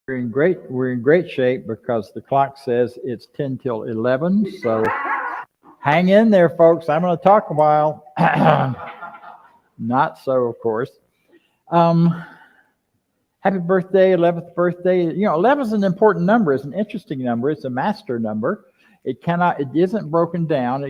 We're in great shape because the clock says it's 10 till 11. So hang in there, folks. I'm going to talk a while. Not so, of course. Um, Happy birthday, 11th birthday. 11 is an important number. It's an interesting number. It's a master number. It isn't broken down.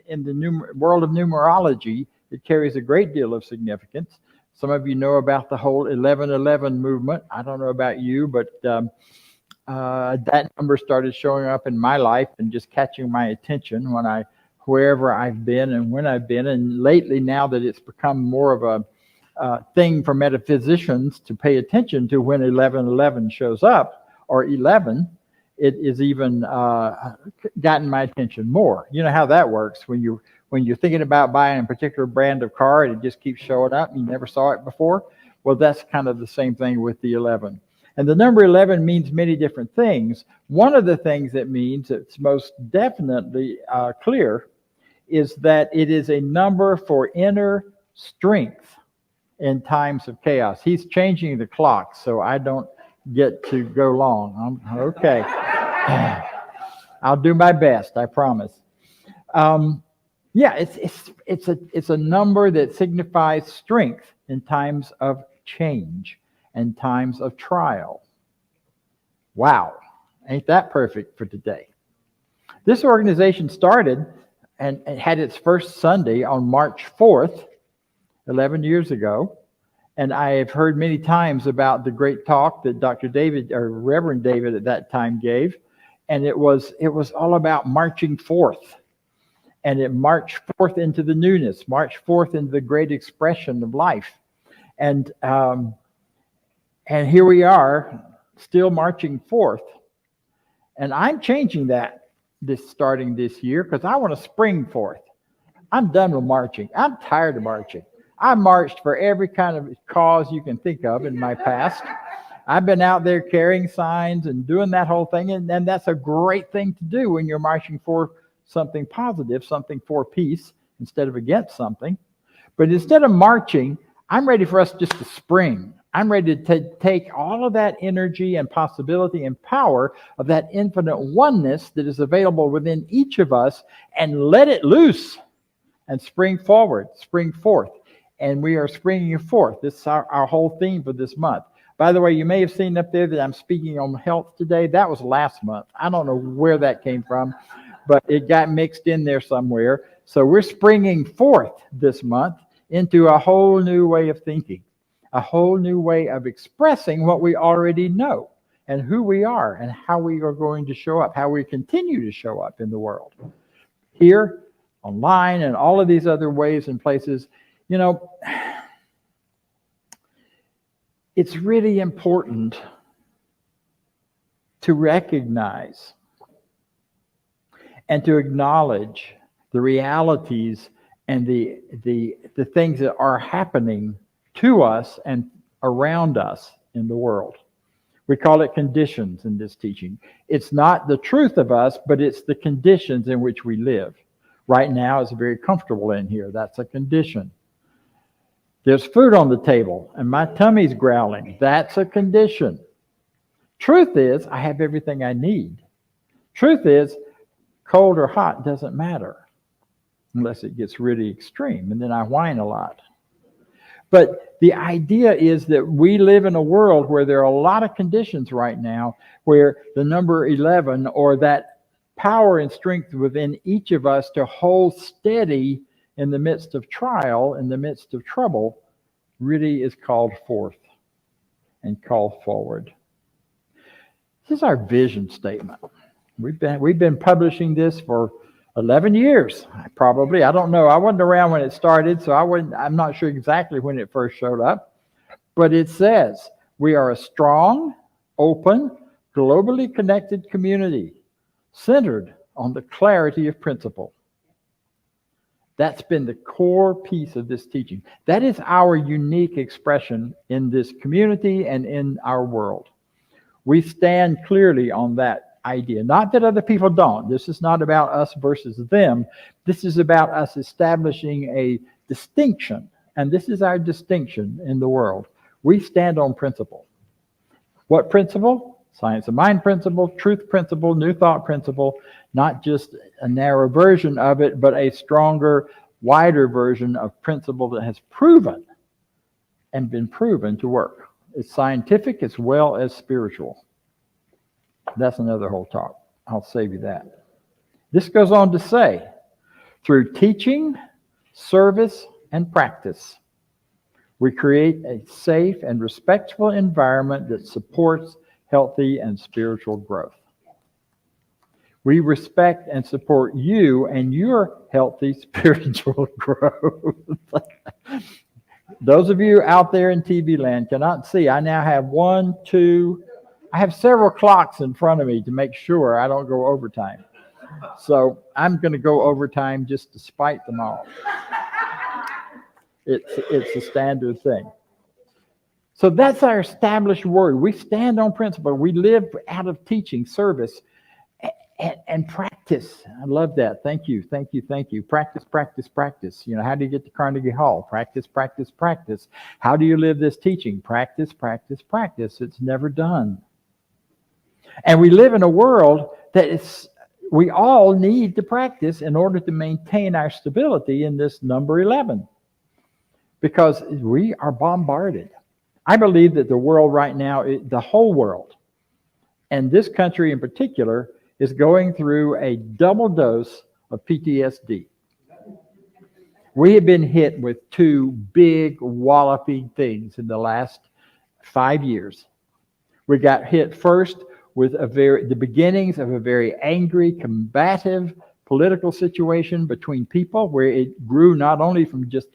In the world of numerology, it carries a great deal of significance. Some of you know about the whole 1111 movement. I don't know about you, but that number started showing up in my life and just catching my attention wherever I've been and when I've been. And lately, now that it's become more of a thing for metaphysicians to pay attention to when 1111 shows up, or 11, it is even gotten my attention more. You know how that works. When you're thinking about buying a particular brand of car and it just keeps showing up, you never saw it before. Well, that's kind of the same thing with the 11. And the number 11 means many different things. One of the things it means, it's most definitely clear, is that it is a number for inner strength in times of chaos. He's changing the clock, so I don't get to go long. Okay. I'll do my best, I promise. It's a number that signifies strength in times of change and times of trial. Wow, ain't that perfect for today? This organization started and had its first Sunday on March 4th, 11 years ago. And I have heard many times about the great talk that Dr. David, or Reverend David at that time, gave. And it was all about marching forth. And it marched forth into the newness, marched forth into the great expression of life. And here we are, still marching forth. And I'm changing that starting this year because I want to spring forth. I'm done with marching. I'm tired of marching. I marched for every kind of cause you can think of in my past. I've been out there carrying signs and doing that whole thing, and that's a great thing to do when you're marching for something positive, something for peace, instead of against something. But instead of marching, I'm ready for us just to spring. I'm ready to take all of that energy and possibility and power of that infinite oneness that is available within each of us and let it loose and spring forward, spring forth. And we are springing forth. This is our whole theme for this month. By the way, you may have seen up there that I'm speaking on health today. That was last month. I don't know where that came from, but it got mixed in there somewhere. So we're springing forth this month into a whole new way of thinking, a whole new way of expressing what we already know and who we are and how we are going to show up, how we continue to show up in the world. Here, online, and all of these other ways and places. It's really important to recognize and to acknowledge the realities and the things that are happening to us and around us in the world. We call it conditions in this teaching. It's not the truth of us, but it's the conditions in which we live. Right now, it's very comfortable in here. That's a condition. There's food on the table, and my tummy's growling. That's a condition. Truth is, I have everything I need. Truth is, cold or hot doesn't matter, unless it gets really extreme, and then I whine a lot. But the idea is that we live in a world where there are a lot of conditions right now where the number 11, or that power and strength within each of us to hold steady in the midst of trial, in the midst of trouble, really is called forth and called forward. This is our vision statement. We've been publishing this for 11 years, probably. I don't know. I wasn't around when it started, so I'm not sure exactly when it first showed up. But it says, we are a strong, open, globally connected community centered on the clarity of principle. That's been the core piece of this teaching. That is our unique expression in this community and in our world. We stand clearly on that idea. Not that other people don't. This is not about us versus them. This is about us establishing a distinction. And this is our distinction in the world. We stand on principle. What principle? Science of mind principle, truth principle, new thought principle, not just a narrow version of it, but a stronger, wider version of principle that has proven and been proven to work. It's scientific as well as spiritual. That's another whole talk. I'll save you that. This goes on to say, through teaching, service, and practice, we create a safe and respectful environment that supports healthy and spiritual growth. We respect and support you and your healthy spiritual growth. Those of you out there in TV land cannot see. I now have I have several clocks in front of me to make sure I don't go overtime. So I'm going to go overtime just to spite them all. It's a standard thing. So that's our established word. We stand on principle. We live out of teaching, service, and practice. I love that. Thank you. Practice, practice, practice. How do you get to Carnegie Hall? Practice, practice, practice. How do you live this teaching? Practice, practice, practice. It's never done. And we live in a world that we all need to practice in order to maintain our stability in this number 11. Because we are bombarded. I believe that the world right now, the whole world, and this country in particular, is going through a double dose of PTSD. We have been hit with two big walloping things in the last 5 years. We got hit first with the beginnings of a very angry, combative political situation between people, where it grew not only from just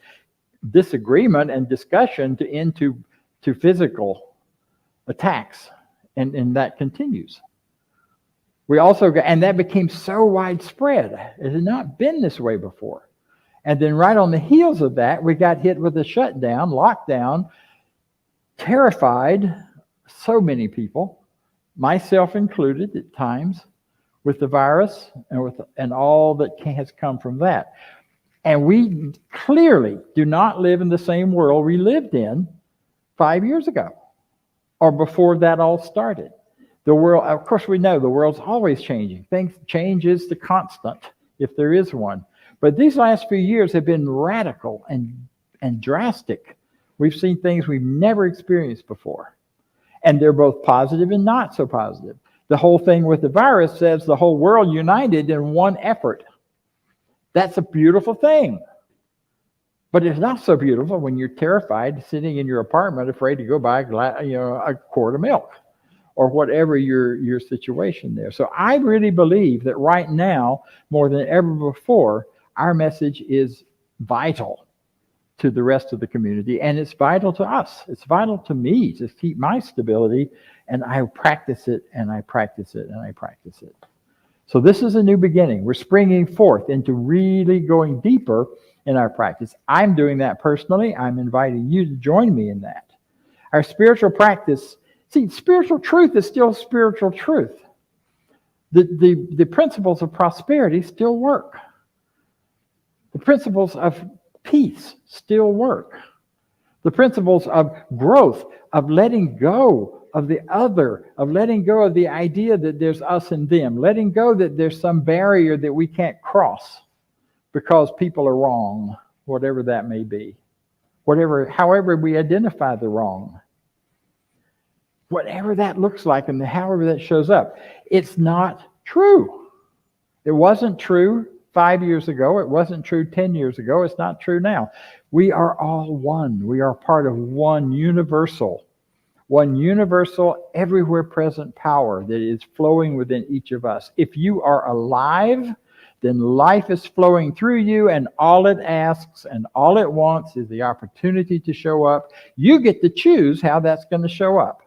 disagreement and discussion into physical attacks, and that continues. We also got, and that became so widespread. It had not been this way before. And then right on the heels of that, we got hit with a shutdown, lockdown, terrified so many people, myself included at times, with the virus and all that has come from that. And we clearly do not live in the same world we lived in 5 years ago or before that all started. The world, of course, we know the world's always changing. Change is the constant, if there is one. But these last few years have been radical and drastic. We've seen things we've never experienced before. And they're both positive and not so positive. The whole thing with the virus says the whole world united in one effort. That's a beautiful thing. But it's not so beautiful when you're terrified, sitting in your apartment, afraid to go buy a quart of milk or whatever your situation there. So I really believe that right now, more than ever before, our message is vital to the rest of the community, and it's vital to us. It's vital to me to keep my stability, and I practice it, and I practice it, and I practice it. So this is a new beginning. We're springing forth into really going deeper in our practice. I'm doing that personally. I'm inviting you to join me in that. Our spiritual practice, spiritual truth is still spiritual truth. The principles of prosperity still work. The principles of peace still work. The principles of growth, of letting go of the other, of letting go of the idea that there's us and them, letting go that there's some barrier that we can't cross because people are wrong, whatever that may be. However we identify the wrong. Whatever that looks like and however that shows up. It's not true. It wasn't true 5 years ago. It wasn't true 10 years ago. It's not true now. We are all one. We are part of one universal, everywhere present power that is flowing within each of us. If you are alive, then life is flowing through you, and all it asks and all it wants is the opportunity to show up. You get to choose how that's going to show up.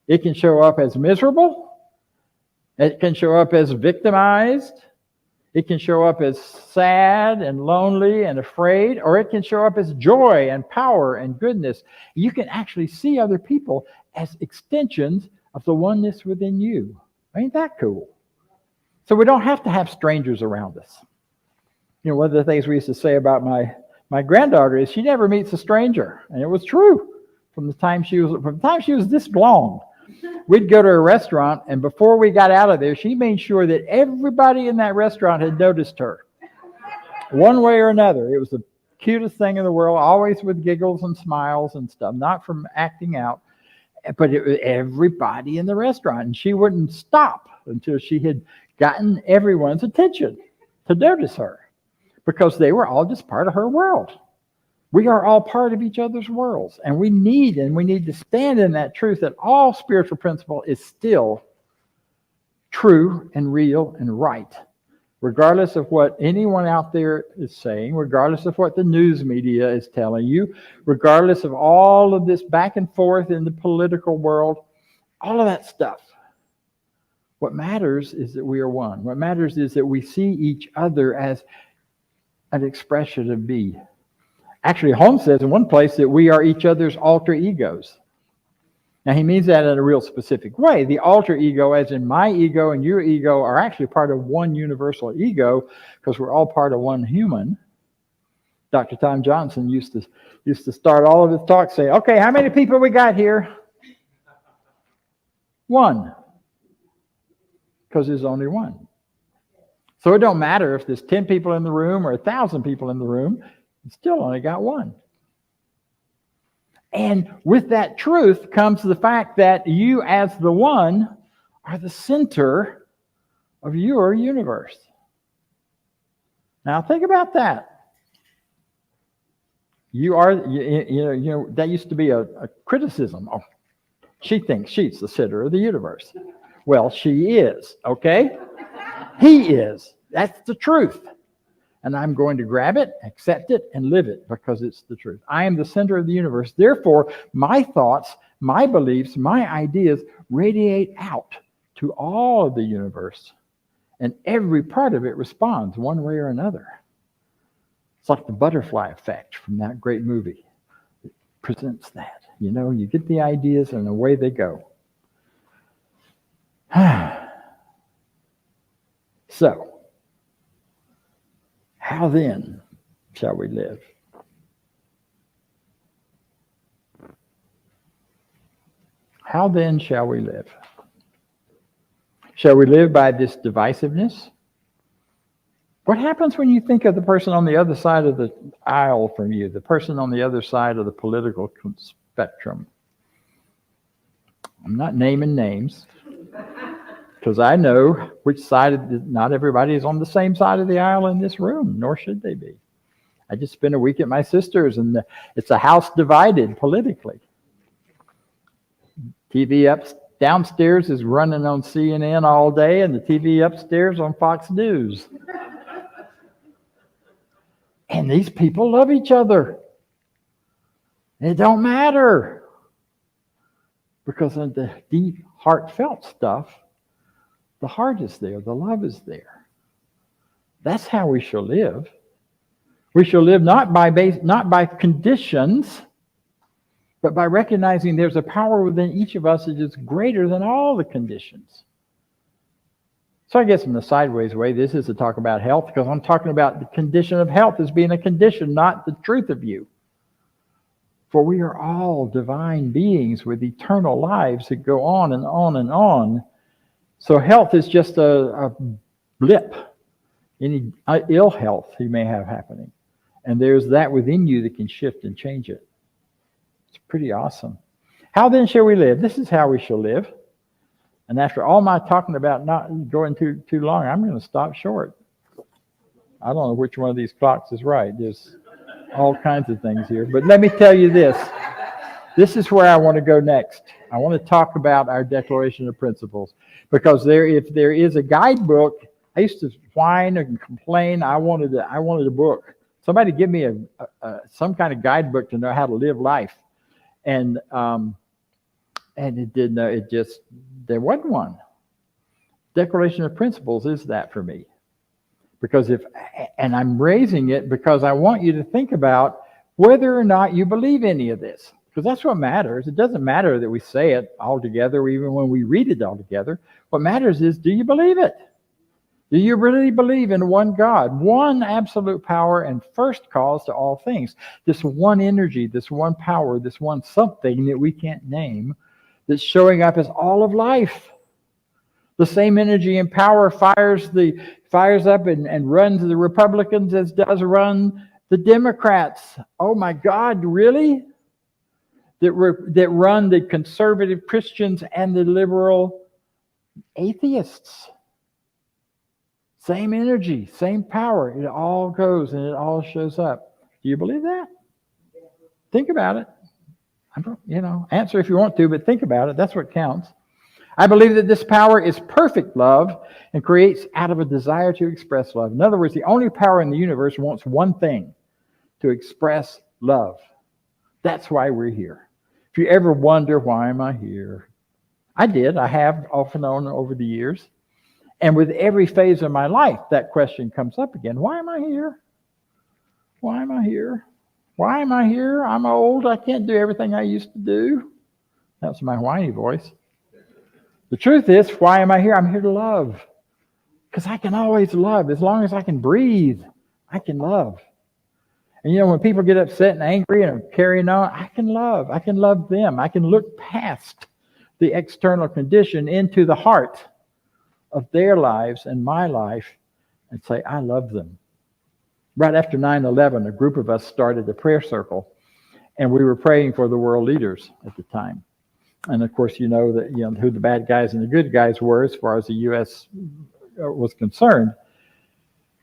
It can show up as miserable. It can show up as victimized. It can show up as sad and lonely and afraid, or it can show up as joy and power and goodness. You can actually see other people as extensions of the oneness within you. Ain't that cool? So we don't have to have strangers around us. One of the things we used to say about my granddaughter is she never meets a stranger, and it was true from the time she was this long. we'd go to a restaurant, and before we got out of there, she made sure that everybody in that restaurant had noticed her. One way or another. It was the cutest thing in the world, always with giggles and smiles and stuff, not from acting out, but it was everybody in the restaurant. And she wouldn't stop until she had gotten everyone's attention to notice her, because they were all just part of her world. We are all part of each other's worlds, and we need to stand in that truth that all spiritual principle is still true and real and right, regardless of what anyone out there is saying, regardless of what the news media is telling you, regardless of all of this back and forth in the political world, all of that stuff. What matters is that we are one. What matters is that we see each other as an expression of me. Actually, Holmes says in one place that we are each other's alter egos. Now, he means that in a real specific way. The alter ego, as in my ego and your ego, are actually part of one universal ego, because we're all part of one human. Dr. Tom Johnson used to start all of his talks saying, okay, how many people we got here? One. Because there's only one. So it don't matter if there's 10 people in the room or 1,000 people in the room. You still only got one. And with that truth comes the fact that you, as the one, are the center of your universe. Now think about that. You are, you know, that used to be a criticism. Oh, she thinks she's the center of the universe. Well, she is, okay? He is. That's the truth. And I'm going to grab it, accept it, and live it, because it's the truth. I am the center of the universe. Therefore, my thoughts, my beliefs, my ideas radiate out to all of the universe. And every part of it responds one way or another. It's like the butterfly effect from that great movie. It presents that. You know, you get the ideas and away they go. So, how then shall we live? How then shall we live? Shall we live by this divisiveness? What happens when you think of the person on the other side of the aisle from you, the person on the other side of the political spectrum? I'm not naming names, because I know which side, not everybody is on the same side of the aisle in this room, nor should they be. I just spent a week at my sister's, and it's a house divided politically. TV downstairs is running on CNN all day, and the TV upstairs on Fox News. And these people love each other. It don't matter. Because of the deep, heartfelt stuff, the heart is there, the love is there. That's how we shall live. We shall live not by conditions, but by recognizing there's a power within each of us that is greater than all the conditions. So I guess in the sideways way, this is to talk about health, because I'm talking about the condition of health as being a condition, not the truth of you. For we are all divine beings with eternal lives that go on and on and on. So health is just a blip. Any ill health you may have happening. And there's that within you that can shift and change it. It's pretty awesome. How then shall we live? This is how we shall live. And after all my talking about not going too long, I'm going to stop short. I don't know which one of these clocks is right. There's all kinds of things here. But let me tell you this. This is where I want to go next. I want to talk about our Declaration of Principles. Because if there is a guidebook, I used to whine and complain. I wanted a book. Somebody give me some kind of guidebook to know how to live life. And it didn't. There wasn't one. Declaration of Principles is that for me. Because and I'm raising it because I want you to think about whether or not you believe any of this. Because that's what matters. It doesn't matter that we say it all together, or even when we read it all together. What matters is, do you believe it? Do you really believe in one God, one absolute power and first cause to all things? This one energy, this one power, this one something that we can't name, that's showing up as all of life. The same energy and power fires up and runs the Republicans as does run the Democrats. Oh my God, really? That run the conservative Christians and the liberal atheists. Same energy, same power. It all goes and it all shows up. Do you believe that? Think about it. Answer if you want to, but think about it. That's what counts. I believe that this power is perfect love and creates out of a desire to express love. In other words, the only power in the universe wants one thing: to express love. That's why we're here. If you ever wonder, why am I here? I did. I have off and on over the years. And with every phase of my life, that question comes up again. Why am I here? Why am I here? Why am I here? I'm old. I can't do everything I used to do. That's my whiny voice. The truth is, why am I here? I'm here to love. Because I can always love. As long as I can breathe, I can love. And when people get upset and angry and are carrying on, I can love. I can love them. I can look past the external condition into the heart of their lives and my life and say, I love them. Right after 9/11, a group of us started a prayer circle, and we were praying for the world leaders at the time. And of course, you know who the bad guys and the good guys were as far as the U.S. was concerned.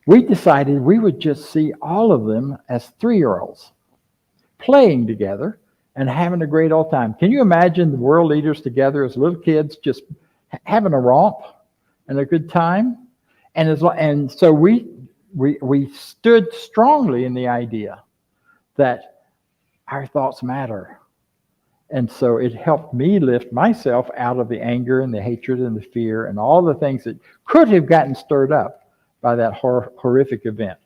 We decided we would just see all of them as 3-year-olds playing together and having a great old time. Can you imagine the world leaders together as little kids just having a romp and a good time? And so we stood strongly in the idea that our thoughts matter. And so it helped me lift myself out of the anger and the hatred and the fear and all the things that could have gotten stirred up by that horrific event.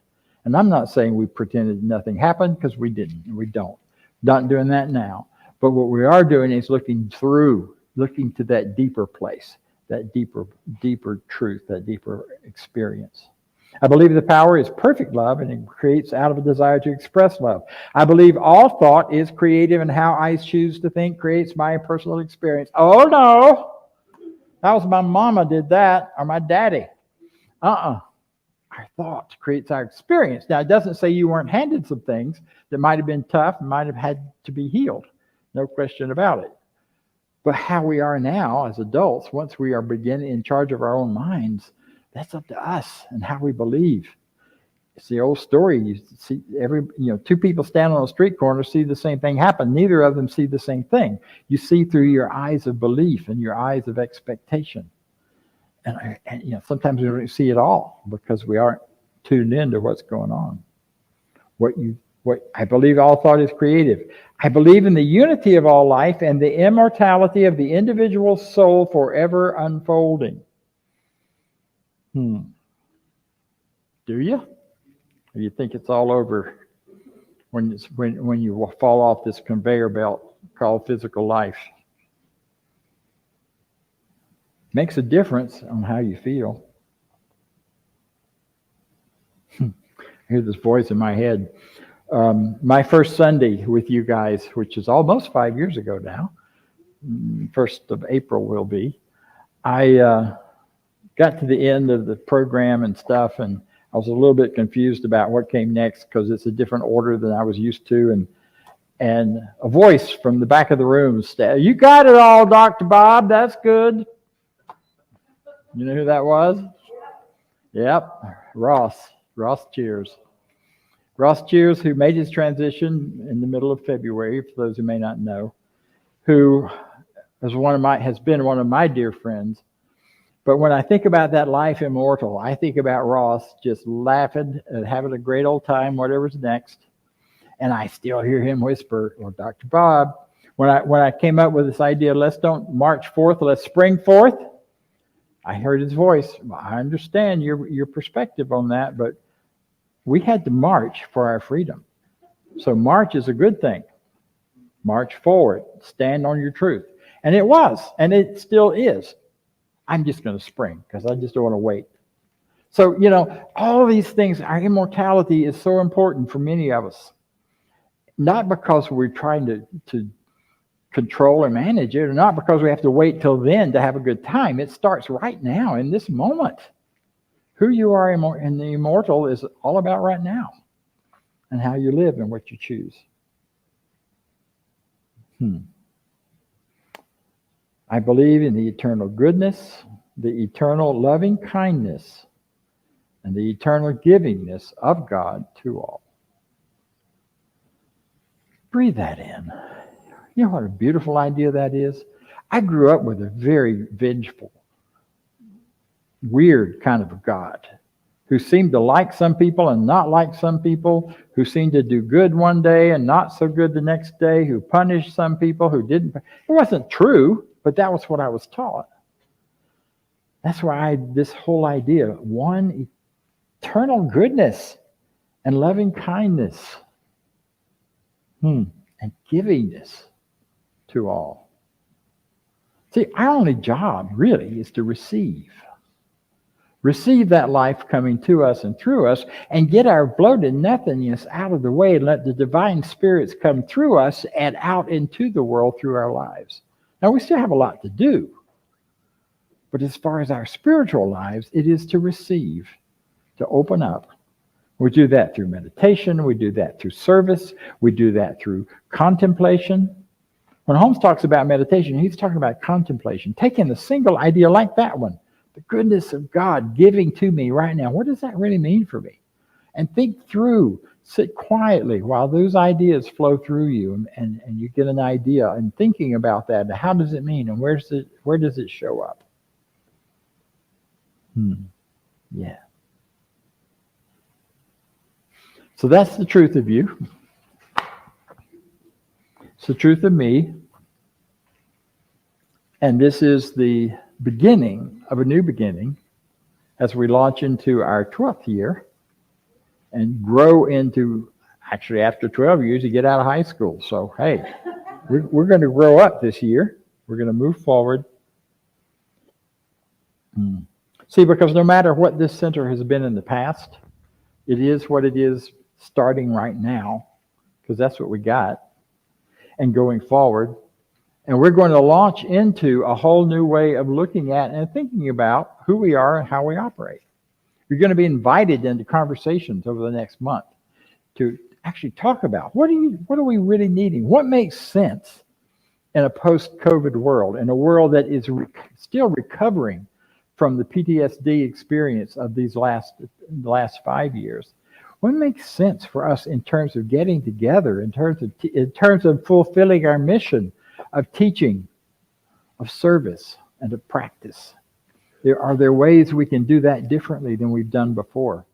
And I'm not saying we pretended nothing happened, because we didn't, and we don't. Not doing that now. But what we are doing is looking to that deeper place, that deeper truth, that deeper experience. I believe the power is perfect love, and it creates out of a desire to express love. I believe all thought is creative, and how I choose to think creates my personal experience. Oh no, that was my mama did that, or my daddy. Our thought creates our experience. Now, it doesn't say you weren't handed some things that might have been tough and might have had to be healed. No question about it. But how we are now as adults, once we are beginning in charge of our own minds, that's up to us and how we believe. It's the old story. You see two people stand on a street corner, see the same thing happen. Neither of them see the same thing. You see through your eyes of belief and your eyes of expectation. And sometimes we don't see it all because we aren't tuned into what's going on. What I believe all thought is creative. I believe in the unity of all life and the immortality of the individual soul forever unfolding. Do you? Or you think it's all over when you fall off this conveyor belt called physical life? Makes a difference on how you feel. I hear this voice in my head. My first Sunday with you guys, which is almost 5 years ago now, 1st of April will be, I got to the end of the program and stuff, and I was a little bit confused about what came next because it's a different order than I was used to. And a voice from the back of the room said, "You got it all, Dr. Bob. That's good." You know who that was? Yep, Ross Cheers. Ross Cheers, who made his transition in the middle of February, for those who may not know, who has been one of my dear friends. But when I think about that life immortal, I think about Ross just laughing and having a great old time, whatever's next. And I still hear him whisper, "Well, Dr. Bob," when I came up with this idea, let's don't march forth, let's spring forth. I heard his voice. I understand your perspective on that, but we had to march for our freedom. So march is a good thing. March forward. Stand on your truth. And it was, and it still is. I'm just going to spring because I just don't want to wait. So, all these things, our immortality is so important for many of us. Not because we're trying to control and manage it, or not because we have to wait till then to have a good time. It starts right now in this moment. Who you are in the immortal is all about right now and how you live and what you choose. I believe in the eternal goodness, the eternal loving kindness, and the eternal givingness of God to all. Breathe that in. You know what a beautiful idea that is? I grew up with a very vengeful, weird kind of a God who seemed to like some people and not like some people, who seemed to do good one day and not so good the next day, who punished some people who didn't. It wasn't true, but that was what I was taught. That's why this whole idea, one eternal goodness and loving kindness and givingness to all. See, our only job really is to receive. Receive that life coming to us and through us, and get our bloated nothingness out of the way and let the divine spirits come through us and out into the world through our lives. Now, we still have a lot to do. But as far as our spiritual lives, it is to receive, to open up. We do that through meditation. We do that through service. We do that through contemplation. When Holmes talks about meditation, he's talking about contemplation, taking a single idea like that one, the goodness of God giving to me right now. What does that really mean for me? And think through, sit quietly while those ideas flow through you, and you get an idea, and thinking about that, and how does it mean, and where does it show up? Yeah. So that's the truth of you. It's the truth of me. And this is the beginning of a new beginning as we launch into our 12th year and grow into, actually after 12 years, you get out of high school. So, hey, we're going to grow up this year. We're going to move forward. See, because no matter what this center has been in the past, it is what it is starting right now, because that's what we got, and going forward. And we're going to launch into a whole new way of looking at and thinking about who we are and how we operate. You're going to be invited into conversations over the next month to actually talk about what are we really needing? What makes sense in a post-COVID world, in a world that is still recovering from the PTSD experience of these last 5 years? What makes sense for us in terms of getting together, in terms of fulfilling our mission of teaching, of service, and of practice? Are there ways we can do that differently than we've done before?